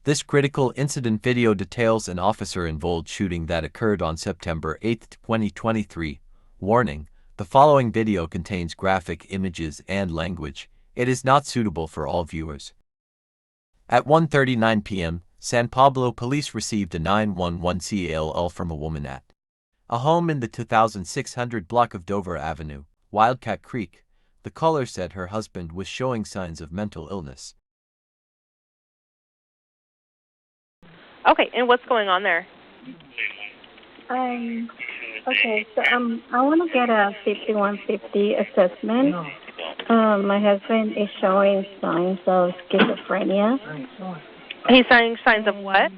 This critical incident video details an officer-involved shooting that occurred on September 8, 2023. Warning: the following video contains graphic images and language. It is not suitable for all viewers. At 1:39 p.m., San Pablo police received a 911 call from a woman at a home in the 2600 block of Dover Avenue, Wildcat Creek. The caller said her husband was showing signs of mental illness. Okay, and what's going on there? Okay, so I want to get a 5150 assessment. My husband is showing signs of schizophrenia. He's showing signs of what?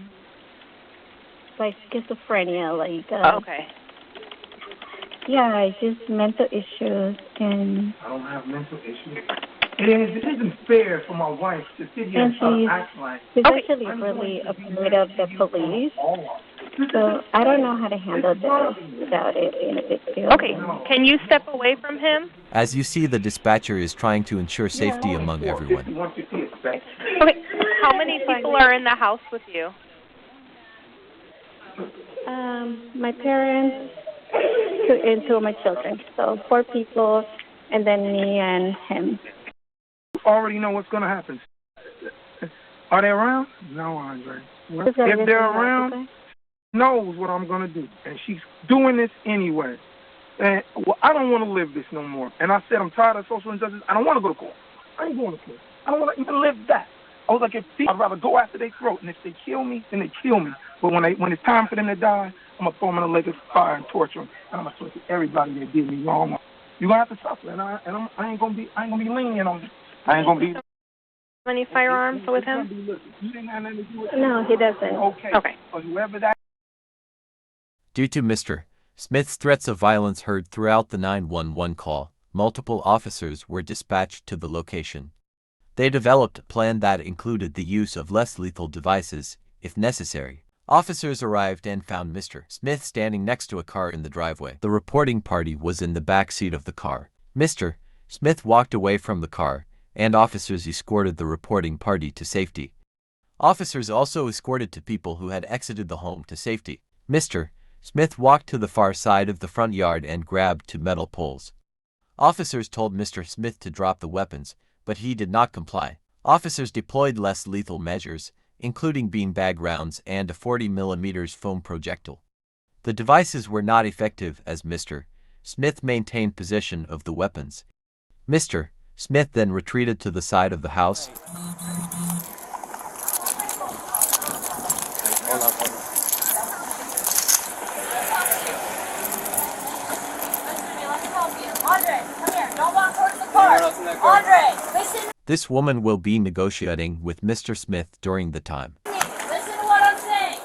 Like schizophrenia, Okay. Yeah, it's just mental issues and... I don't have mental issues. It isn't fair for my wife to sit here and act like... She's actually really afraid of the police, so I don't know how to handle this without it being a big deal. Okay, can you step away from him? As you see, the dispatcher is trying to ensure safety among everyone. Okay, how many people are in the house with you? My parents, two of my children, so 4 people, and then me and him. Already know what's going to happen. Are they around? No, Andre. Well, if they're around, knows what I'm going to do. And she's doing this anyway. And I don't want to live this no more. And I said I'm tired of social injustice. I don't want to go to court. I ain't going to court. I don't want to even live that. I was like, I'd rather go after their throat. And if they kill me, then they kill me. But when it's time for them to die, I'm going to throw them in a lake of fire and torture them. And I'm going to torture everybody that did me wrong. You're going to have to suffer. And I ain't going to be lenient on it. I ain't going to be... Any firearms with him? No, he doesn't. Okay. So whoever that... Due to Mr. Smith's threats of violence heard throughout the 911 call, multiple officers were dispatched to the location. They developed a plan that included the use of less lethal devices, if necessary. Officers arrived and found Mr. Smith standing next to a car in the driveway. The reporting party was in the back seat of the car. Mr. Smith walked away from the car, and officers escorted the reporting party to safety. Officers also escorted two people who had exited the home to safety. Mr. Smith walked to the far side of the front yard and grabbed 2 metal poles. Officers told Mr. Smith to drop the weapons, but he did not comply. Officers deployed less lethal measures, including beanbag rounds and a 40mm foam projectile. The devices were not effective as Mr. Smith maintained possession of the weapons. Mr. Smith then retreated to the side of the house. Andre, come here. Don't walk towards the car. Andre, listen. This woman will be negotiating with Mr. Smith during the time. Listen to what I'm saying.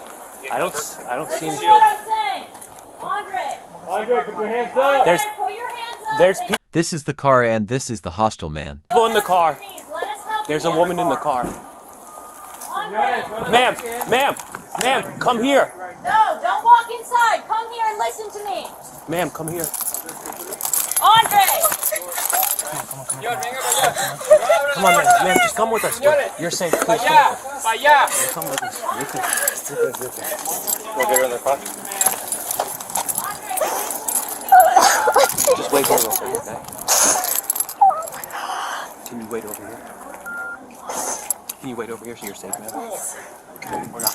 I don't see Listen to what I'm saying. Andre, put your hands up. put your hands up. There's This is the car and this is the hostile man. people in the car. Let us help There's you. a woman in the car. Andre, Ma'am, come here. no, don't walk inside. Come here and listen to me. Ma'am, come here. Andre, Come on, ma'am, just come with us. You're safe. Please come with us. You're good. We'll get her in the car. Just wait here real quick, okay? Can you wait over here? Can you wait over here so you're safe, ma'am? Okay, we're not.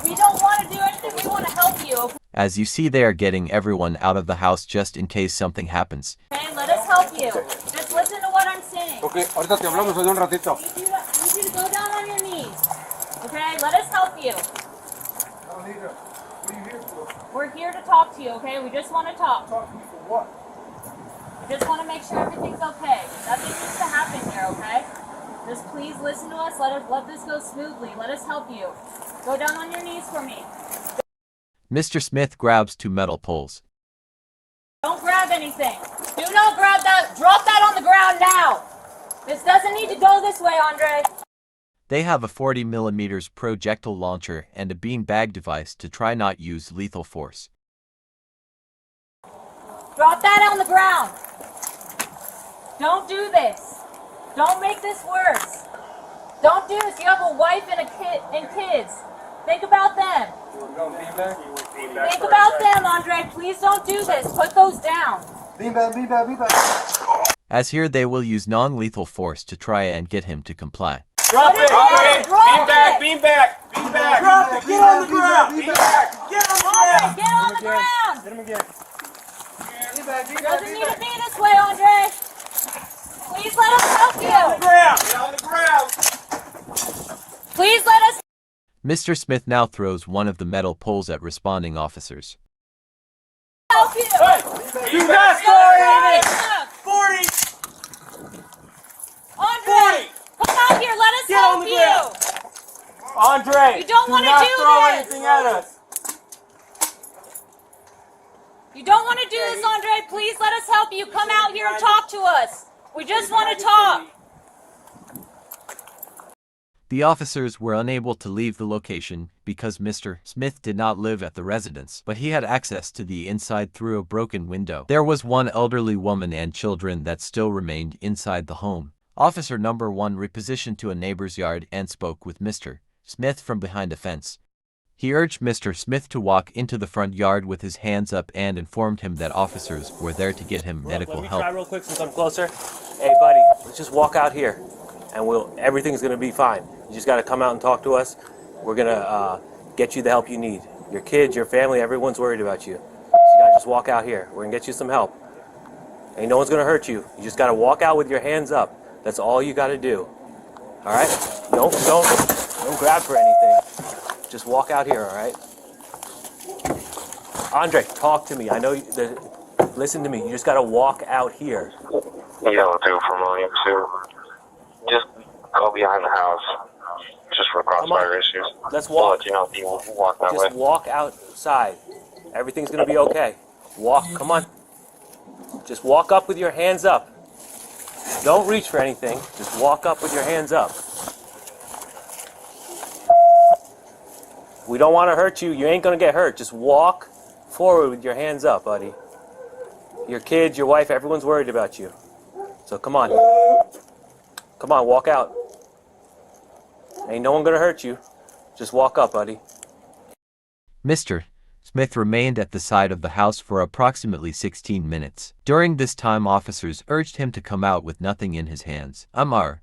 we don't want to do anything. We want to help you. As you see, they are getting everyone out of the house just in case something happens. Okay, let us help you. Just listen to what I'm saying. Okay, ahorita te hablamos de un ratito. I need you to go down on your knees. Okay, let us help you. We're here to talk to you, okay? We just want to talk. Talk to me for what? We just want to make sure everything's okay. Nothing needs to happen here, okay? Just please listen to us. Let this go smoothly. Let us help you. Go down on your knees for me. Mr. Smith grabs 2 metal poles. Don't grab anything. Do not grab that. Drop that on the ground now. This doesn't need to go this way, Andre. They have a 40mm projectile launcher and a beanbag device to try not use lethal force. Drop that on the ground. Don't do this. Don't make this worse. Don't do this. You have a wife and a kid and kids. Think about them. Think about them, Andre. Please don't do this. Put those down. As here they will use non-lethal force to try and get him to comply. Drop it! Drop it! Beam back! Drop it! Get on the ground! Beam back! Get on the ground! Get on the ground! Hit him again. Doesn't need to be this way, Andre. Please let us help you. Get on the ground! Please let us. Mr. Smith now throws one of the metal poles at responding officers. Help you. Do not throw anything! 40! Andre, come out here. Let us Get on help the you. ground. Andre, You don't wanna not do throw this. anything at us. You don't want to do this, Andre. Please let us help you. Come out here and talk to us. We just want to talk. The officers were unable to leave the location because Mr. Smith did not live at the residence, but he had access to the inside through a broken window. There was one elderly woman and children that still remained inside the home. Officer number 1 repositioned to a neighbor's yard and spoke with Mr. Smith from behind a fence. He urged Mr. Smith to walk into the front yard with his hands up and informed him that officers were there to get him medical Let me help. try real quick since I'm closer. Hey, buddy, let's just walk out here, and everything's gonna be fine. You just gotta come out and talk to us. We're gonna get you the help you need. Your kids, your family, everyone's worried about you. So you gotta just walk out here. We're gonna get you some help. Ain't no one's gonna hurt you. You just gotta walk out with your hands up. That's all you gotta do. All right? Don't grab for anything. Just walk out here, all right? Andre, talk to me. I know listen to me. You just gotta walk out here. Yo, dude, from William too. Just go behind the house. Just for crossfire issues. Let's walk. But, you know, you walk that way. Just walk outside. Everything's gonna be okay. Walk, come on. Just walk up with your hands up. Don't reach for anything. Just walk up with your hands up. We don't want to hurt you. You ain't gonna get hurt. Just walk forward with your hands up, buddy. Your kids, your wife, everyone's worried about you. So come on. Come on, walk out. Ain't no one gonna hurt you. Just walk up, buddy. Mr. Smith remained at the side of the house for approximately 16 minutes. During this time, officers urged him to come out with nothing in his hands.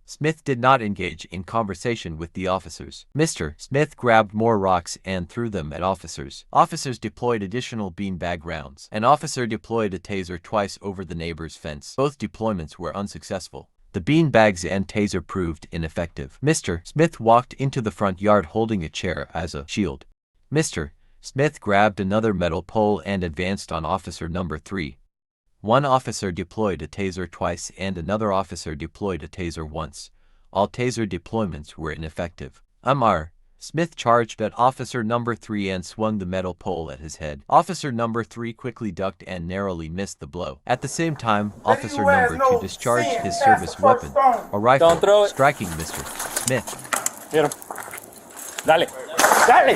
Smith did not engage in conversation with the officers. Mr. Smith grabbed more rocks and threw them at officers. Officers deployed additional beanbag rounds. An officer deployed a taser twice over the neighbor's fence. Both deployments were unsuccessful. The beanbags and taser proved ineffective. Mr. Smith walked into the front yard holding a chair as a shield. Mr. Smith grabbed another metal pole and advanced on officer number 3. One officer deployed a taser twice and another officer deployed a taser once. All taser deployments were ineffective. Smith charged at officer number 3 and swung the metal pole at his head. Officer number 3 quickly ducked and narrowly missed the blow. At the same time, officer number 2 discharged his service weapon, a rifle, striking Mr. Smith. Hit him. Dale. Dale.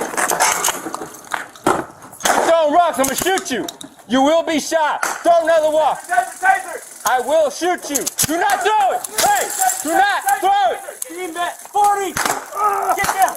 Throwing rocks, I'm gonna shoot you. You will be shot. Throw another rock. I will shoot you. Do not throw it. Hey, do not throw it. Team back. 40. Get down.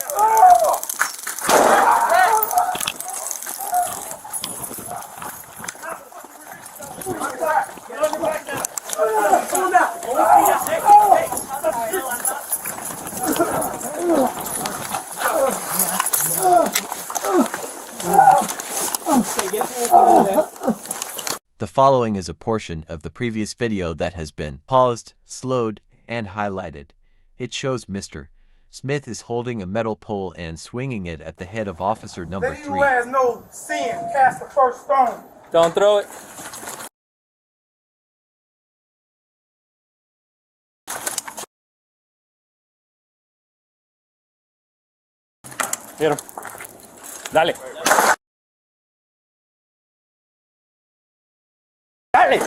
The following is a portion of the previous video that has been paused, slowed, and highlighted. It shows Mr. Smith is holding a metal pole and swinging it at the head of officer number 3. Who has no sin, cast the first stone. Don't throw it. Hit him. Dale. Dale.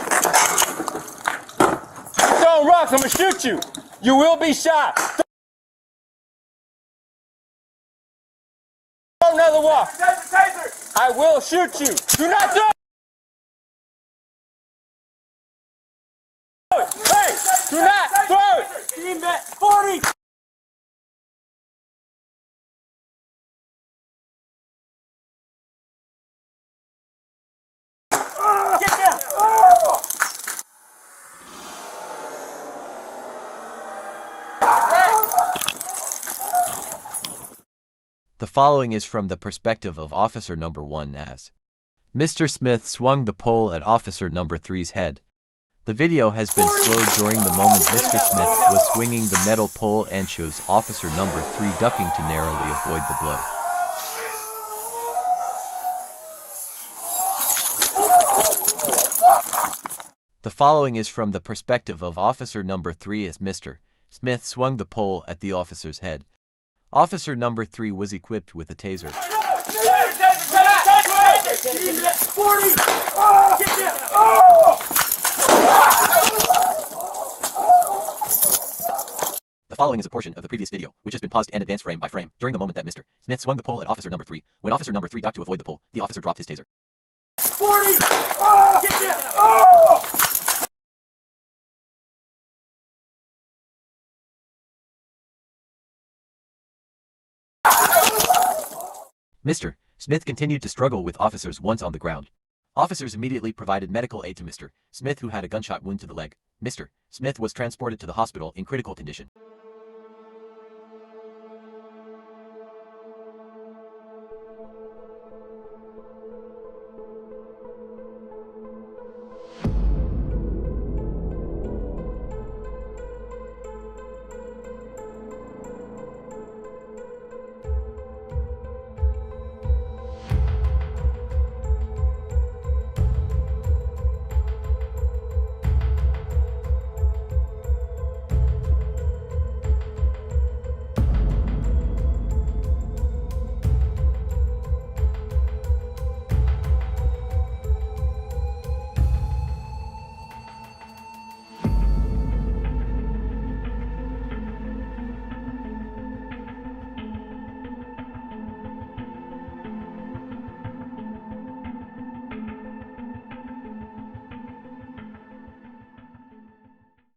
Throwing rocks, I'm gonna shoot you. You will be shot. Throw another rock. I will shoot you. Do not throw. Hey! Do not throw it! Team bet 40! Get down! The following is from the perspective of officer number 1 as Mr. Smith swung the pole at officer number 3's head. The video has been slowed during the moment Mr. Smith was swinging the metal pole and shows officer number 3 ducking to narrowly avoid the blow. The following is from the perspective of officer number 3 as Mr. Smith swung the pole at the officer's head. Officer number 3 was equipped with a taser. The following is a portion of the previous video, which has been paused and advanced frame by frame during the moment that Mr. Smith swung the pole at officer number 3. When officer number 3 ducked to avoid the pole, the officer dropped his taser. 40! Get down! Mr. Smith continued to struggle with officers once on the ground. Officers immediately provided medical aid to Mr. Smith, who had a gunshot wound to the leg. Mr. Smith was transported to the hospital in critical condition.